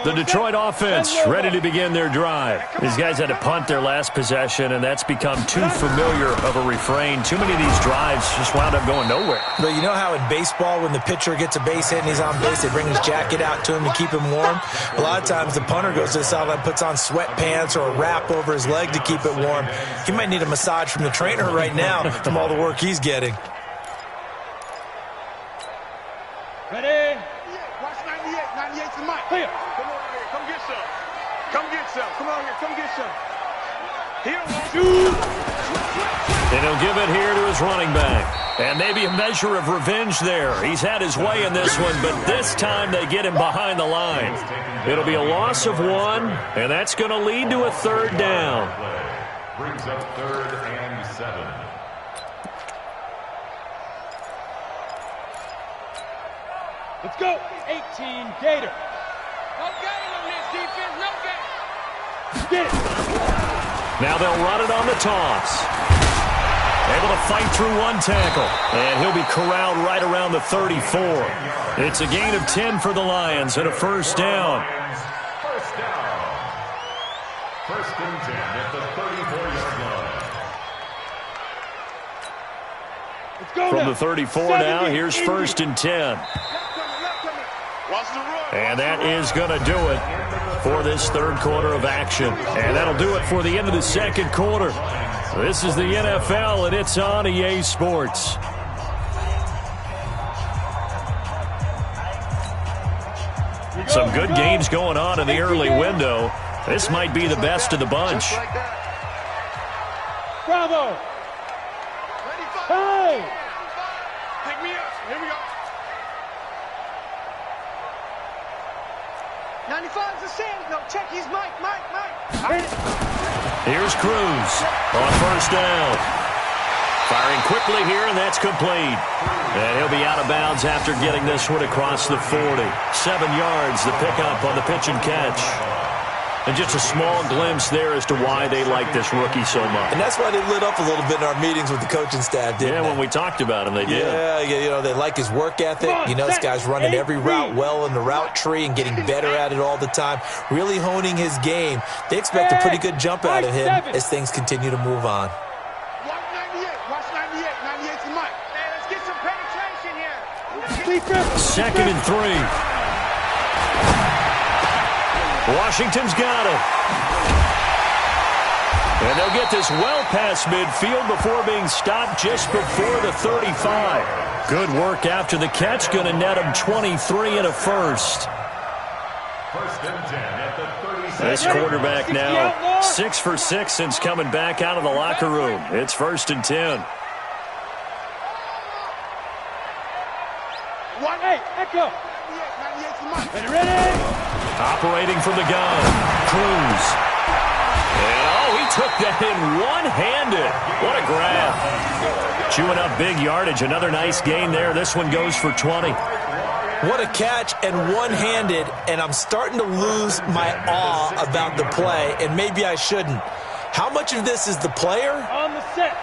The Detroit offense ready to begin their drive. These guys had to punt their last possession, and that's become too familiar of a refrain. Too many of these drives just wound up going nowhere. But you know how in baseball, when the pitcher gets a base hit and he's on base, they bring his jacket out to him to keep him warm? A lot of times the punter goes to the sideline, puts on sweatpants or a wrap over his leg to keep it warm. He might need a massage from the trainer right now from all the work he's getting. Ready? Watch 98. 98's the mic. Clear. Come on here. Come get some. Come get some. Come on here. Come get some. Here. And he'll give it here to his running back. And maybe a measure of revenge there. He's had his way in this one, but this time they get him behind the line. It'll be a loss of 1, and that's going to lead to a 3rd down. Brings up 3rd and 7. Let's go. 18, Gator. No game on this defense. No game. Get it. Now they'll run it on the toss. Able to fight through one tackle. And he'll be corralled right around the 34. It's a gain of 10 for the Lions and a first down. First down. First and 10 at the 34-yard line. Let's go From now. the 34 now, here's first and 10. And that is going to do it for this third quarter of action. And that'll do it for the end of the second quarter. This is the NFL, and it's on EA Sports. Some good games going on in the early window. This might be the best of the bunch. Bravo. Hey. Pick me up. Here we go. 95's the same. No, check his mic. Here's Cruz on first down. Firing quickly here, and that's complete. And he'll be out of bounds after getting this one across the 40. 7 yards, the pickup on the pitch and catch. And just a small glimpse there as to why they like this rookie so much. And that's why they lit up a little bit in our meetings with the coaching staff, didn't they? Yeah, when we talked about him, they did. Yeah, you know, they like his work ethic. You know, this guy's running every route well in the route tree and getting better at it all the time, really honing his game. They expect a pretty good jump out of him as things continue to move on. Watch 98. Watch 98. 98's the mic. Hey, let's get some penetration here. Second and 3. Washington's got it. And they'll get this well past midfield before being stopped just before the 35. Good work after the catch. Going to net them 23 and a first. First and 10 at the 37. This quarterback now 6 for 6 since coming back out of the locker room. It's first and 10. Hey, Echo. 98's the mic. Ready? Operating from the gun, Cruz. And, he took that in one-handed. What a grab. Chewing up big yardage. Another nice gain there. This one goes for 20. What a catch, and one-handed, and I'm starting to lose my awe about the play, and maybe I shouldn't. How much of this is the player? On the set.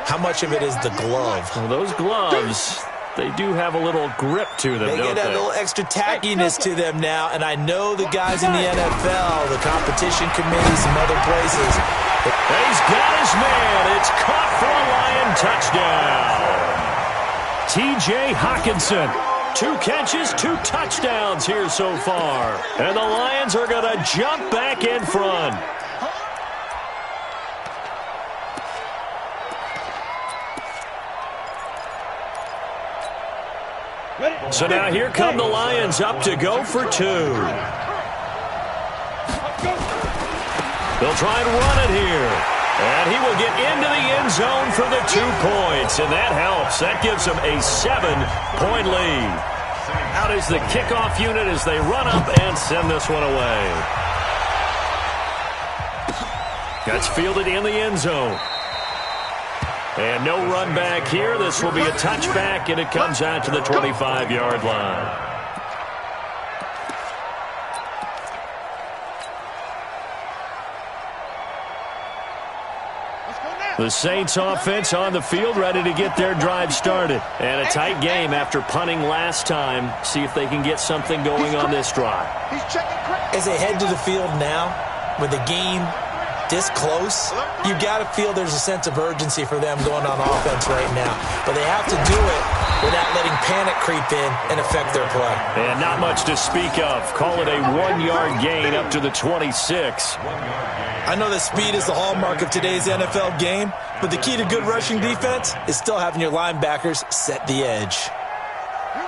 How much of it is the glove? Well, those gloves, they do have a little grip to them, They don't get a they? little extra tackiness to them now, and I know the guys in the NFL, the competition committee, some other places. He's got his man. It's caught for a Lion touchdown. T.J. Hawkinson. 2 catches, 2 touchdowns here so far. And the Lions are going to jump back in front. So now here come the Lions up to go for 2. They'll try and run it here. And he will get into the end zone for the 2 points. And that helps. That gives them a 7-point lead. Out is the kickoff unit as they run up and send this one away. That's fielded in the end zone. And no run back here. This will be a touchback, and it comes out to the 25-yard line. The Saints offense on the field, ready to get their drive started. And a tight game after punting last time. See if they can get something going on this drive. As they head to the field now, with the game this close, you got to feel there's a sense of urgency for them going on offense right now. But they have to do it without letting panic creep in and affect their play. And not much to speak of. Call it a 1-yard gain up to the 26. I know that speed is the hallmark of today's NFL game, but the key to good rushing defense is still having your linebackers set the edge.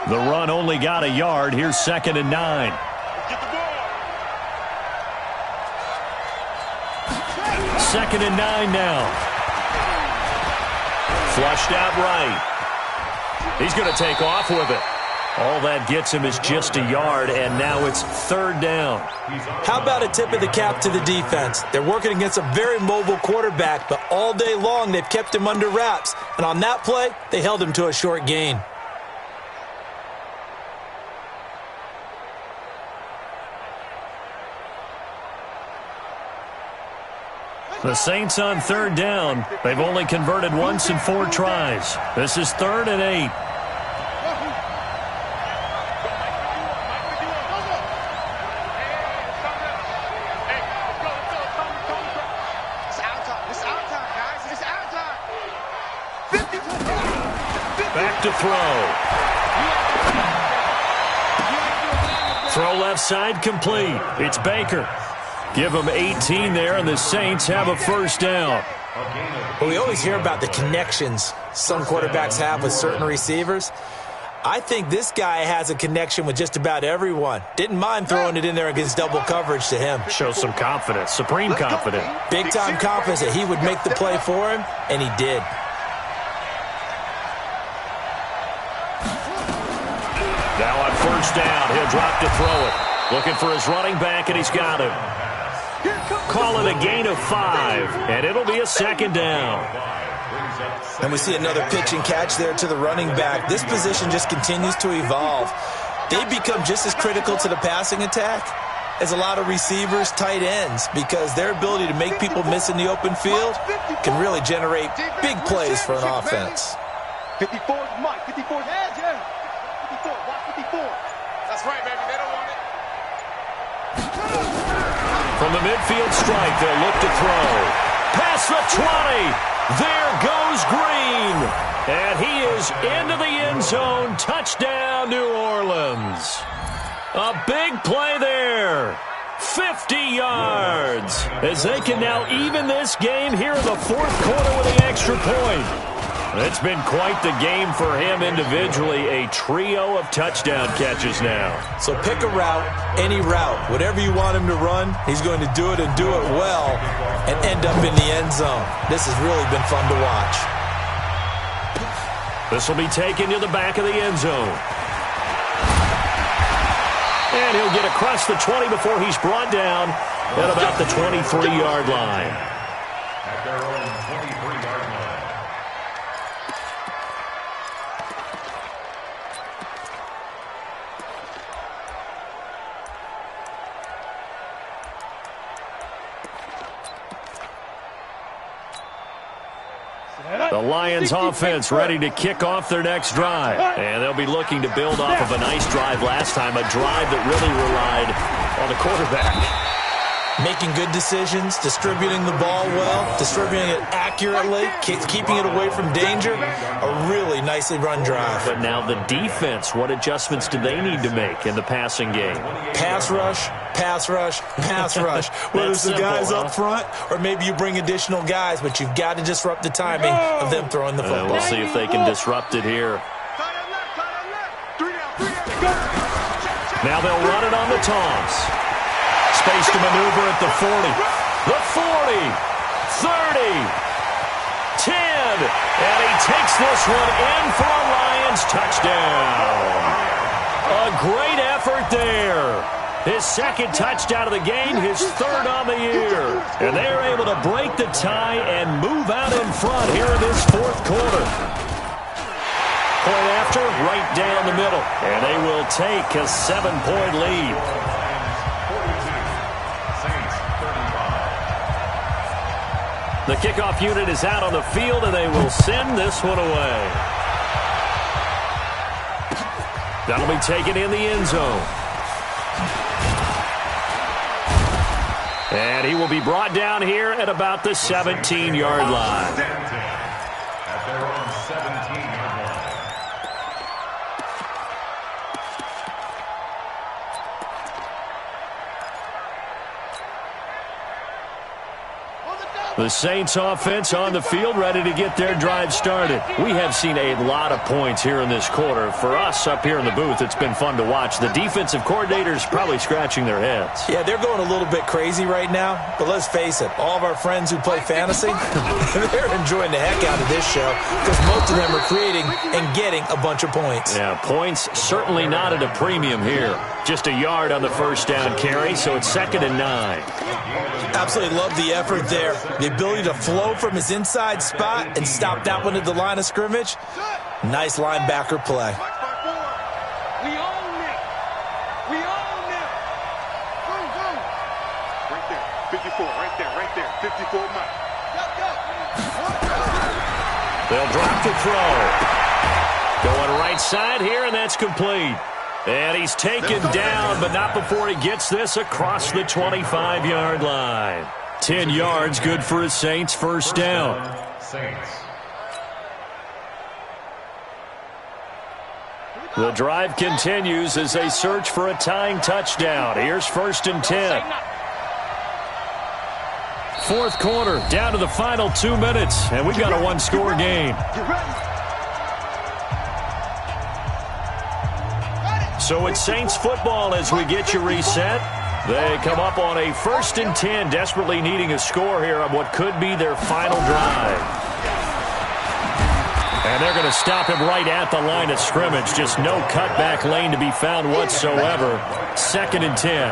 The run only got a yard. Here's 2nd and 9. Second and 9 now. Flushed out right. He's going to take off with it. All that gets him is just a yard, and now it's 3rd down. How about a tip of the cap to the defense? They're working against a very mobile quarterback, but all day long they've kept him under wraps. And on that play, they held him to a short gain. The Saints on third down. They've only converted once in 4 tries. This is 3rd and 8. Back to throw. Throw left side complete. It's Baker. Give them 18 there, and the Saints have a first down. Well, we always hear about the connections some quarterbacks have with certain receivers. I think this guy has a connection with just about everyone. Didn't mind throwing it in there against double coverage to him. Shows some confidence, supreme confidence. Big-time confidence that he would make the play for him, and he did. Now on first down, he'll drop to throw it. Looking for his running back, and he's got him. Call it a gain of 5, and it'll be a 2nd down. And we see another pitch and catch there to the running back. This position just continues to evolve. They become just as critical to the passing attack as a lot of receivers, tight ends, because their ability to make people miss in the open field can really generate big plays for an offense. 54, Mike, 54. Yeah. 54, watch 54. That's right, baby. They don't want it. From the midfield strike, they'll look to throw. Past the 20. There goes Green. And he is into the end zone. Touchdown, New Orleans. A big play there. 50 yards. As they can now even this game here in the 4th quarter with the extra point. It's been quite the game for him individually. A trio of touchdown catches now. So pick a route, any route. Whatever you want him to run, he's going to do it and do it well and end up in the end zone. This has really been fun to watch. This will be taken to the back of the end zone. And he'll get across the 20 before he's brought down at about the 23-yard line. At their own 23-yard line. The Lions offense ready to kick off their next drive. And they'll be looking to build off of a nice drive last time, a drive that really relied on the quarterback. Making good decisions, distributing the ball well, distributing it accurately, keeping it away from danger. A really nicely run drive. But now the defense, what adjustments do they need to make in the passing game? Pass rush, pass rush, pass rush. Whether it's the guys up front or maybe you bring additional guys, but you've got to disrupt the timing of them throwing the football. We'll see if they can disrupt it here. Now they'll run it on the toss. Space to maneuver at the 40. The 40. 30. 10. And he takes this one in for a Lions touchdown. A great effort there. His 2nd touchdown of the game, his 3rd on the year. And they're able to break the tie and move out in front here in this 4th quarter. Point after, right down the middle. And they will take a 7-point lead. The kickoff unit is out on the field, and they will send this one away. That'll be taken in the end zone. And he will be brought down here at about the 17-yard line. At their own 17-yard line. The Saints offense on the field ready to get their drive started. We have seen a lot of points here in this quarter. For us up here in the booth, it's been fun to watch. The defensive coordinators probably scratching their heads. Yeah, they're going a little bit crazy right now, but let's face it, all of our friends who play fantasy, they're enjoying the heck out of this show because most of them are creating and getting a bunch of points. Yeah, points certainly not at a premium here. Just a yard on the first down carry, so it's 2nd and 9. Absolutely love the effort there. The ability to flow from his inside spot and stop that one at the line of scrimmage. Nice linebacker play. We own it. We own it. Go, go. Right there. 54, right there. 54, Mike. They'll drop the throw. Going right side here, and that's complete. And he's taken down, but not before he gets this across the 25-yard line. 10 yards, good for his Saints, first down. Saints. The drive continues as they search for a tying touchdown. Here's 1st and 10. Fourth quarter, down to the final 2 minutes, and we've got a one-score game. So it's Saints football as we get you reset. They come up on a 1st and 10, desperately needing a score here on what could be their final drive. And they're going to stop him right at the line of scrimmage. Just no cutback lane to be found whatsoever. 2nd and 10.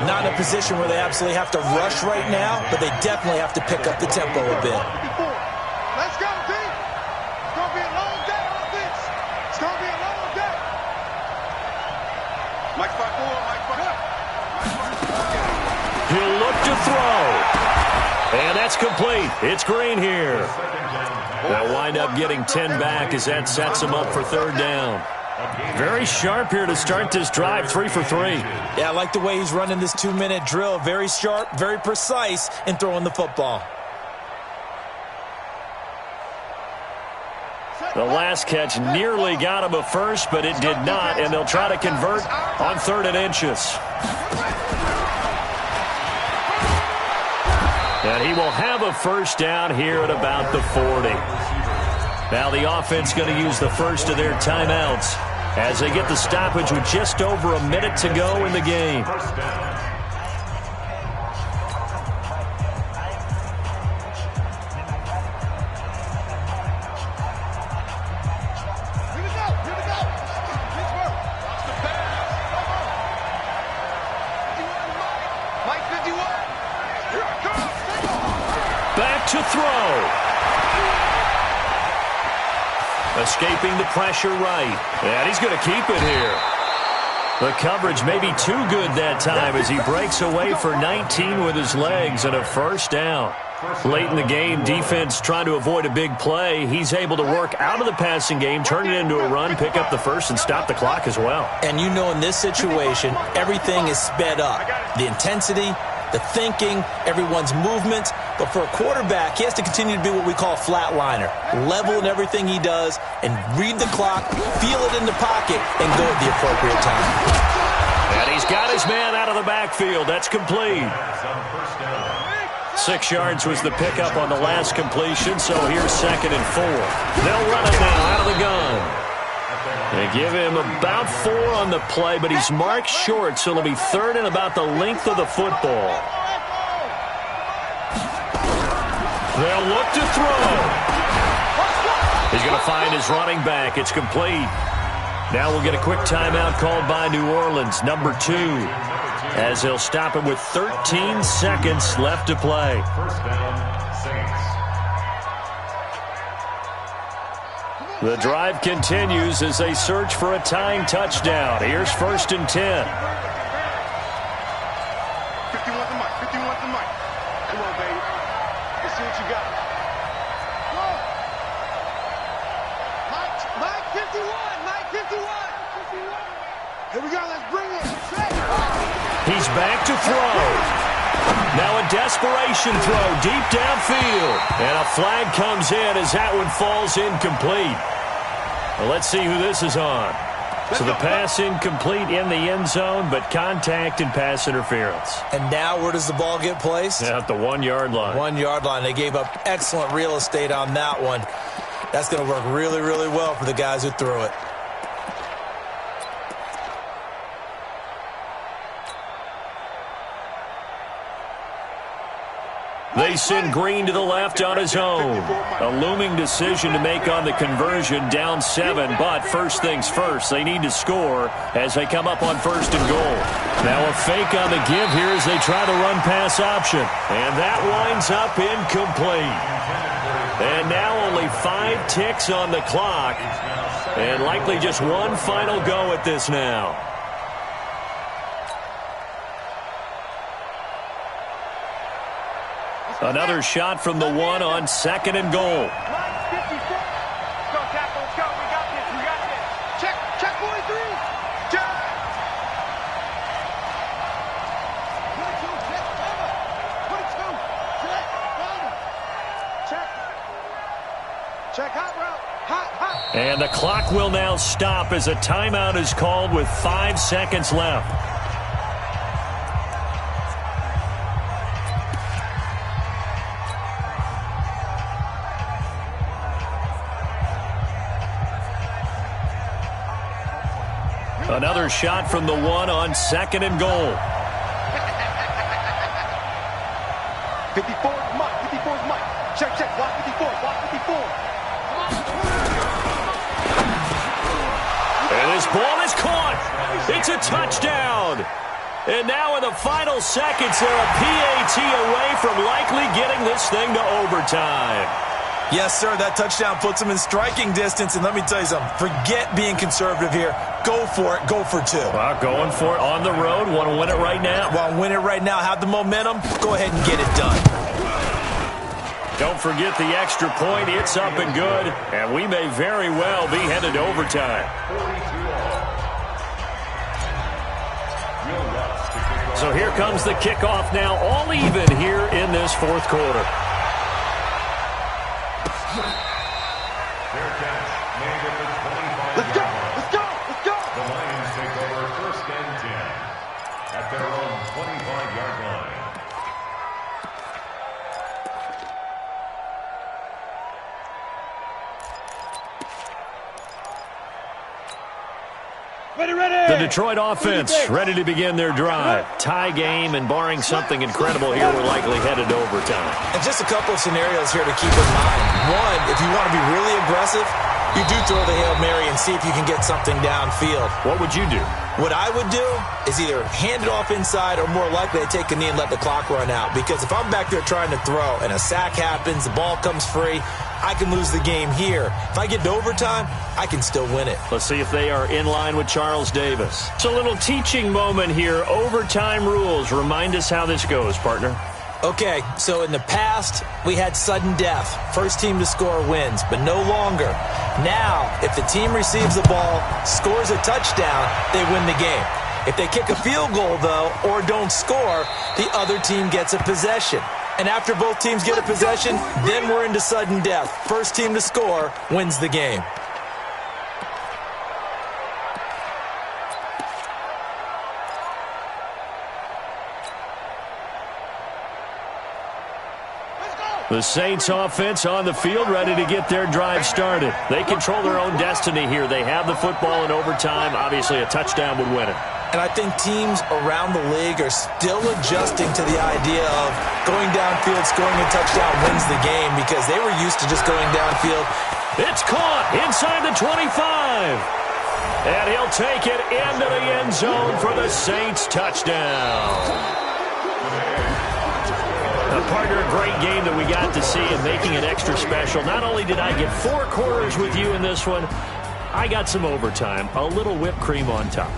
Not in a position where they absolutely have to rush right now, but they definitely have to pick up the tempo a bit. Let's go, D. It's going to be a long day on offense. It's going to be a long day. Mike 5-4, Mike 5. He'll look to throw. And that's complete. It's Green here. They'll wind up getting 10 back as that sets them up for 3rd down. Very sharp here to start this drive, 3 for 3. Yeah, I like the way he's running this 2-minute drill. Very sharp, very precise in throwing the football. The last catch nearly got him a first, but it did not, and they'll try to convert on 3rd and inches. And he will have a first down here at about the 40. Now the offense going to use the first of their timeouts as they get the stoppage with just over a minute to go in the game. Back to throw. Escaping the pressure right. And he's going to keep it here. The coverage may be too good that time as he breaks away for 19 with his legs and a first down. Late in the game, defense trying to avoid a big play. He's able to work out of the passing game, turn it into a run, pick up the first, and stop the clock as well. And you know in this situation, everything is sped up. The intensity, the thinking, everyone's movement. But for a quarterback, he has to continue to be what we call a flatliner. Level in everything he does and read the clock, feel it in the pocket, and go at the appropriate time. And he's got his man out of the backfield. That's complete. 6 yards was the pickup on the last completion, so here's 2nd and 4. They'll run it now out of the gun. They give him about 4 on the play, but he's marked short, so it'll be 3rd and about the length of the football. They'll look to throw. He's going to find his running back. It's complete. Now we'll get a quick timeout called by New Orleans, number 2, as they'll stop him with 13 seconds left to play. First down, Saints. The drive continues as they search for a tying touchdown. Here's 1st and 10. 51 to Mike. 51 to Mike. Come on, baby. Let's see what you got. Mike 51. Mike 51. Here we go. Let's bring it. He's back to throw. Now a desperation throw deep downfield. And a flag comes in as that one falls incomplete. Well, let's see who this is on. So the pass incomplete in the end zone, but contact and pass interference. And now where does the ball get placed? Yeah, at the 1-yard line. 1-yard line. They gave up excellent real estate on that one. That's going to work really, really well for the guys who threw it. They send Green to the left on his own. A looming decision to make on the conversion, down 7, but first things first, they need to score as they come up on 1st and goal. Now a fake on the give here as they try to run pass option. And that winds up incomplete. And now only 5 ticks on the clock. And likely just one final go at this now. Another shot from the one on 2nd and goal. Mike, 54. Let's go, tackle. Let's go. We got this. We got this. Check 43. Check. 22. Check hot route. Hot. And the clock will now stop as a timeout is called with 5 seconds left. Another shot from the one on 2nd and goal. 54 is Mike. 54 is Mike. Check. Block 54. Block 54. And this ball is caught. It's a touchdown. And now in the final seconds, they're a PAT away from likely getting this thing to overtime. Yes, sir, that touchdown puts them in striking distance. And let me tell you something, forget being conservative here. Go for it. Go for 2. Well, going for it on the road. Want to win it right now? Want to win it right now. Have the momentum. Go ahead and get it done. Don't forget the extra point. It's up and good. And we may very well be headed to overtime. So here comes the kickoff now, all even here in this 4th quarter. Let's go. The Lions take over 1st and 10 at their own 25-yard line. The Detroit offense ready to begin their drive. Tie game, and barring something incredible here, we're likely headed to overtime. And just a couple of scenarios here to keep in mind. One, if you want to be really aggressive, you do throw the Hail Mary and see if you can get something downfield. What would you do? What I would do is either hand it off inside or more likely to take a knee and let the clock run out. Because if I'm back there trying to throw and a sack happens, the ball comes free, I can lose the game here. If I get to overtime, I can still win it. Let's see if they are in line with Charles Davis. It's a little teaching moment here. Overtime rules. Remind us how this goes, partner. Okay, so in the past, we had sudden death. First team to score wins, but no longer. Now, if the team receives the ball, scores a touchdown, they win the game. If they kick a field goal, though, or don't score, the other team gets a possession. And after both teams get a possession, then we're into sudden death. First team to score wins the game. The Saints offense on the field, ready to get their drive started. They control their own destiny here. They have the football in overtime. Obviously, a touchdown would win it. And I think teams around the league are still adjusting to the idea of going downfield, scoring a touchdown wins the game, because they were used to just going downfield. It's caught inside the 25. And he'll take it into the end zone for the Saints touchdown. Partner, a great game that we got to see and making it extra special. Not only did I get 4 quarters with you in this one, I got some overtime, a little whipped cream on top.